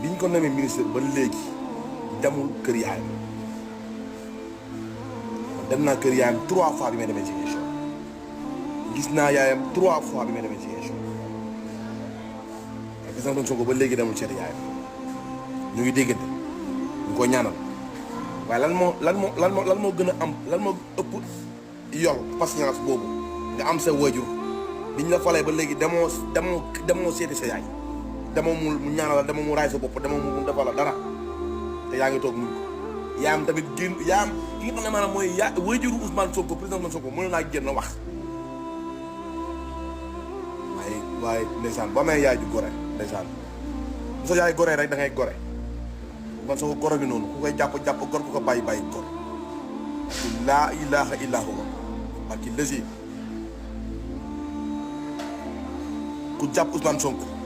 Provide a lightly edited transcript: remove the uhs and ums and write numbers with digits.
biñ ko nommé ministre ba léegi demul kër yaayam dem naa kër yaayam 3 fois bi may demee Ziguinchor gis naa yaayam 3 fois bi may demee Ziguinchor gis naa Sonko ba léegi demul seeti yaayam ñu ngi déggante ñu ko ñaanal waaye lan moo gën a am lan moo ëpp yol patience boobu nga am sa wajur biñ la falee ba léegi demoo seeti sa yaay demoo mu ñaanal la demoo mu raay sa bopp demoo mu defal la dara te yaa ngi toog muñ ko yaam tamit génn yaam ki nga xam ne maanaam mooy wajuru Ousmane Sonko président Ousmane Sonko mën naa génn wax waaye ndeysaan ba may yaay ju gore ndeysaan bu sa yaay gore rek da ngay gore man soo goro bi noonu ku koy jàpp gor ku ko bàyyi gor laa ilaha illa huwa ak ki lësi ku jàpp Ousmane Sonko